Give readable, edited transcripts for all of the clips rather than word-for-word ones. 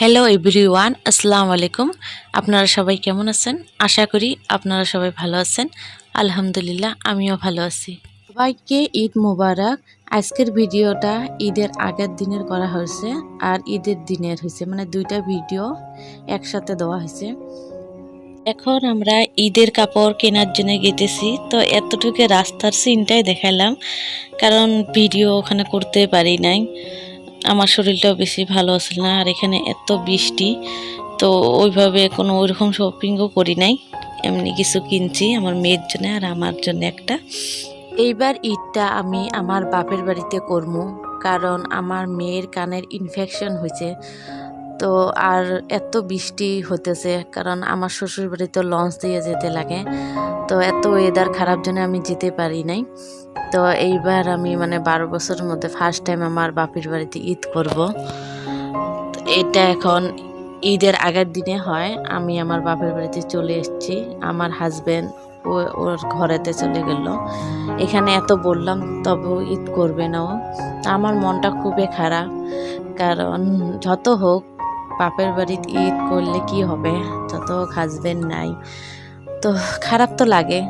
Hello everyone, আসসালামু আলাইকুম। আপনারা সবাই কেমন আছেন? আশা করি আপনারা সবাই ভালো আছেন। আলহামদুলিল্লাহ, আমিও ভালো আছি। সবাইকে ঈদ মোবারক। আজকের ভিডিওটা ঈদের আগের দিনের করা হয়েছে আর ঈদের দিনের হয়েছে, মানে দুইটা ভিডিও একসাথে দেওয়া হয়েছে। এখন আমরা ঈদের কাপড় কেনার জন্য গেতেছি, তো এতটুকু রাস্তার সিনটাই দেখালাম, কারণ ভিডিও ওখানে করতে পারি নাই। আমার শরীরটাও বেশি ভালো আছিল না, আর এখানে এত বৃষ্টি, তো ওইভাবে কোনো ওইরকম শপিংও করি নাই। এমনি কিছু কিনছি আমার মেয়ের জন্য আর আমার জন্য একটা। এইবার ঈদটা আমি আমার বাপের বাড়িতে করবো, কারণ আমার মেয়ের কানের ইনফেকশন হয়েছে। তো আর এত বৃষ্টি হতেছে, কারণ আমার শ্বশুর বাড়িতে লঞ্চ দিয়ে যেতে লাগে, তো এত ওয়েদার খারাপ জন্য আমি যেতে পারি নাই। তো এইবার আমি 12 বছরের মধ্যে ফার্স্ট টাইম আমার বাপের বাড়িতে ঈদ করব। এটা এখন ঈদের আগের দিনে হয়। আমি আমার বাপের বাড়িতে চলে এসেছি, আমার হাজবেন্ড ওর ঘরেতে চলে গেল। এখানে এত বললাম তবু ঈদ করবে না ও। তা আমার মনটা খুবই খারাপ, কারণ যত হোক বাপের বাড়িতে ঈদ করলে কি হবে, যত হোক হাজবেন্ড নাই, তো খারাপ তো লাগে।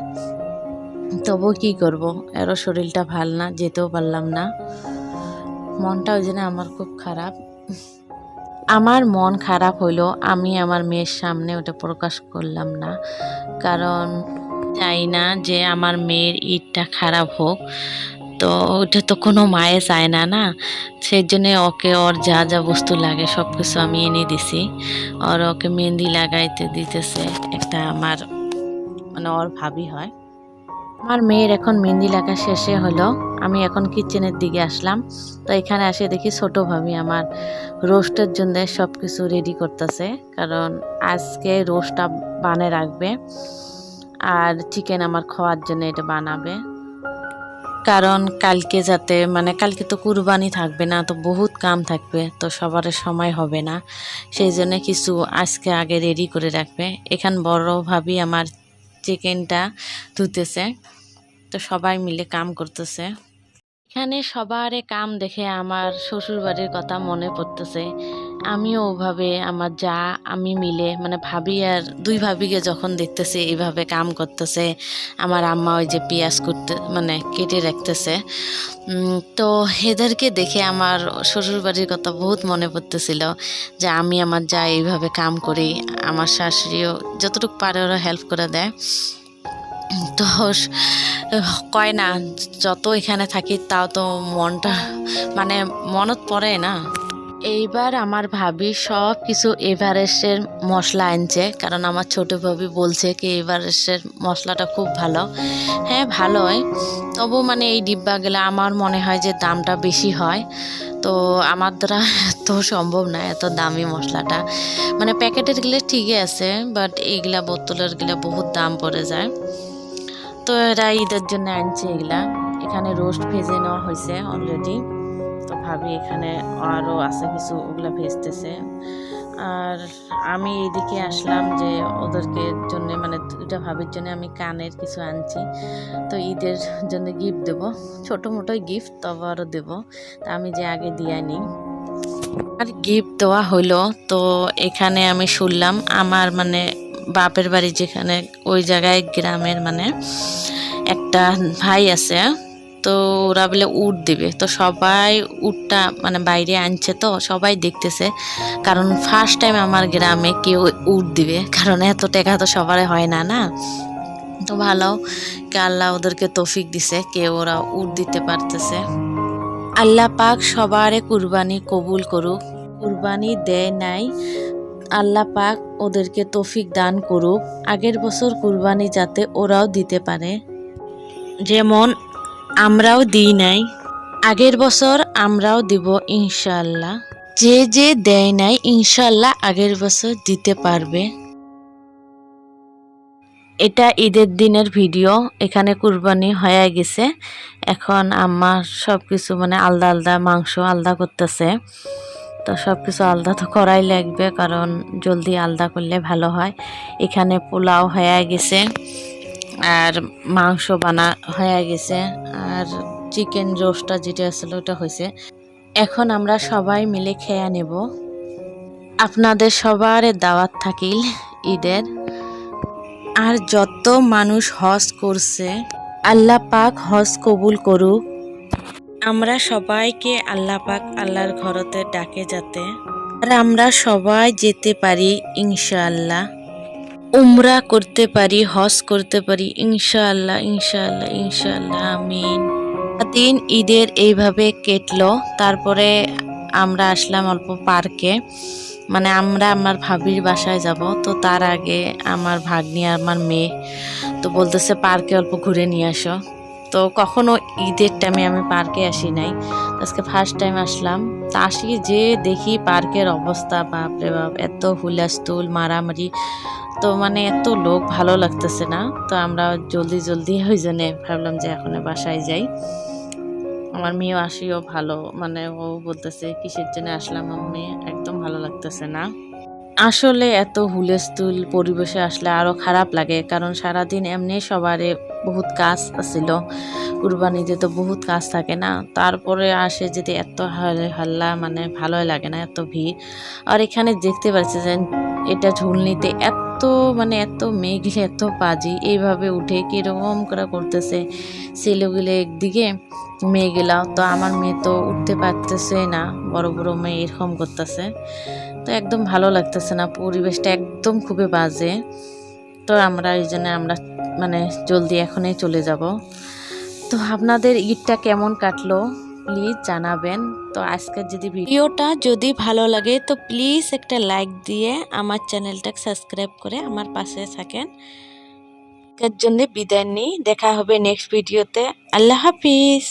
তবু কি করব, এরও শরীরটা ভাল না, যেতেও পারলাম না। মনটা ওই জন্য আমার খুব খারাপ। আমার মন খারাপ হইলো, আমি আমার মেয়ের সামনে ওটা প্রকাশ করলাম না, কারণ চাই না যে আমার মেয়ের ঈদটা খারাপ হোক। তো ওটা তো কোনো মায়ে চায় না, না। সেই জন্যে ওকে ওর যা যা বস্তু লাগে সব কিছু আমি এনে দিছি। ওকে মেহেন্দি লাগাইতে দিতেছে একটা আমার, ওর ভাবি হয়। আমার মেয়ের এখন মেহেন্দি লাগা শেষে হলো, আমি এখন কিচেনের দিকে আসলাম। তো এখানে এসে দেখি ছোট ভাবি আমার রোস্টের জন্য সব কিছু রেডি করতেছে, কারণ আজকে রোস্টটা বানে রাখবে আর চিকেন আমার খাওয়ার জন্য এটা বানাবে। কারণ কালকে যাতে কালকে তো কুরবানি থাকবে না, তো বহুত কাম থাকবে, তো সবার সময় হবে না। সেই জন্য কিছু আজকে আগে রেডি করে রাখবে। এখান বড় ভাবি আমার চিকেনটা ধুতেছে, তো সবাই মিলে কাম করতেছে। এখানে সবার কাম দেখে আমার শ্বশুর বাড়ির কথা মনে পড়তেছে। আমিও ওভাবে আমার যা আমি মিলে ভাবি আর দুই ভাবিকে যখন দেখতেছি এইভাবে কাম করতেছে, আমার আম্মা ওই যে পেঁয়াজ করতে কেটে রাখতেছে, তো এদেরকে দেখে আমার শ্বশুর বাড়ির কথা বহুত মনে পড়তেছিল, যে আমি আমার যা এইভাবে কাম করি, আমার শাশুড়িও যতটুকু পারে ওরা হেল্প করে দেয়। তো কয় না, যত এখানে থাকি তাও তো মনটা মনত পড়ে না। এইবার আমার ভাবি সব কিছু এভারেস্টের মশলা আনছে, কারণ আমার ছোট ভাবি বলছে কি এভারেস্টের মশলাটা খুব ভালো। হ্যাঁ ভালোই, তবু এই ডিব্বাগুলো আমার মনে হয় যে দামটা বেশি হয়, তো আমার দ্বারা এত সম্ভব না এত দামি মশলাটা। প্যাকেটের গুলো ঠিকই আছে, বাট এইগুলা বোতলের গুলা বহুত দাম পড়ে যায়। তো এরা ঈদের জন্য আনছে এগুলা। এখানে রোস্ট ভেজে নেওয়া হয়েছে অলরেডি, তো ভাবি এখানে আরও আছে কিছু, ওগুলা ভেজতেছে। আর আমি এইদিকে আসলাম যে ওদেরকে জন্য দুটা ভাবির জন্য আমি কানের কিছু আনছি, তো ঈদের জন্য গিফট দেবো, ছোটো মোটোই গিফট, তবে আরও দেবো। তা আমি যে আগে দিয়ে নিই আর গিফট দেওয়া হলো। তো এখানে আমি শুনলাম আমার বাপের বাড়ি যেখানে ওই জায়গায় গ্রামের একটা ভাই আছে, তো ওরা বলে উট দিবে, তো সবাই উটটা বাইরে আনছে, তো সবাই দেখতেছে, কারণ ফার্স্ট টাইম আমার গ্রামে কেউ উট দিবে, কারণ এত টাকা তো সবার হয় না, না। তো ভালো আল্লাহ ওদেরকে তৌফিক দিছে, কেউ ওরা উট দিতে পারতেছে। আল্লাহ পাক সবার কুরবানি কবুল করুক। কুরবানি দেয় নাই, আল্লাহ পাক ওদেরকে তৌফিক দান করুক, আগের বছর কুরবানি যাতে ওরাও দিতে পারে, যেমন আমরাও দিই নাই, আগের বছর আমরাও দিব ইনশাআল্লাহ। যে যে দেয় নাই ইনশাআল্লাহ আগের বছর দিতে পারবে। এটা ঈদের দিনের ভিডিও, এখানে কুরবানি হয়ে গেছে। এখন আমার সব কিছু আলাদা আলাদা মাংস আলাদা করতেছে, তো সব কিছু আলাদা তো করাই লাগবে, কারণ জলদি আলাদা করলে ভালো হয়। এখানে পোলাও হয়ে গেছে আর মাংস বানা হয়ে গেছে, আর চিকেন রোস্টটা যেটা আসলে ওটা হয়েছে। এখন আমরা সবাই মিলে খেয়ে নেব। আপনাদের সবার দাওয়াত থাকিল ঈদের। আর যত মানুষ হজ করছে আল্লাহ পাক হজ কবুল করুক। আমরা সবাইকে আল্লাহ পাক আল্লাহর ঘরতে ডাকে যাতে আর আমরা সবাই যেতে পারি ইনশাআল্লাহ, উমরা করতে পারি, হজ করতে পারি ইনশাআল্লাহ ইনশাআল্লাহ ইনশাআল্লাহ আমিন। দিন ঈদের এইভাবে কেটলো। তারপরে আমরা আসলাম অল্প পার্কে, মানে আমরা আমার ভাবির বাসায় যাব। তো তার আগে আমার ভাগ্নি আর আমার মেয়ে তো বলতেছে পার্কে অল্প ঘুরে নিয়ে আসো। তো কখনো ঈদের টাইমে আমি পার্কে আসি নাই, আজকে ফার্স্ট টাইম আসলাম। তা আসি যে দেখি পার্কের অবস্থা, বাপরে বাপ, এত হুলাস্থুল মারামারি, তো মানে এত লোক, ভালো লাগতেছে না। তো আমরা জলদি জলদি ওই জন্যে ভাবলাম যে এখন বাসায় যাই। আমার মেয়েও আসিও ভালো, মানে ও বলতেছে কিসের জন্য আসলাম আমি, একদম ভালো লাগতেছে না। আসলে এত হুলস্থুল পরিবেশে আসলে আরো খারাপ লাগে, কারণ সারাদিন এমনি সবারে বহুত কাজ ছিল, কুরবানিতে তো বহুত কাজ থাকে না, তারপরে আসে যদি এত হাল্লা, মানে ভালোই লাগে না, এত ভিড়। আর এখানে দেখতে পাচ্ছি যে এটা ঝুলনিতে এত, মানে এত মেঘলে এত বাজি এইভাবে উঠে কিরকম করে করতেছে ছেলেগুলো একদিকে, মেয়েগুলা। তো আমার মেয়ে তো উঠতে পারতেছে না, বড় বড় মেয়ে এরকম করতেছে, তো একদম ভালো লাগতেছে না, পরিবেশটা একদম খুবই বাজে। তো আমরা এই জন্য আমরা মানে জলদি এখনই চলে যাব। তো আপনাদের ঈদটা কেমন কাটলো প্লিজ জানাবেন। তো আজকের যদি ভিডিওটা যদি ভালো লাগে তো প্লিজ একটা লাইক দিয়ে আমার চ্যানেলটাকে সাবস্ক্রাইব করে আমার পাশে থাকেন। এর জন্য বিদায় নিই, দেখা হবে নেক্সট ভিডিওতে। আল্লাহ হাফিজ।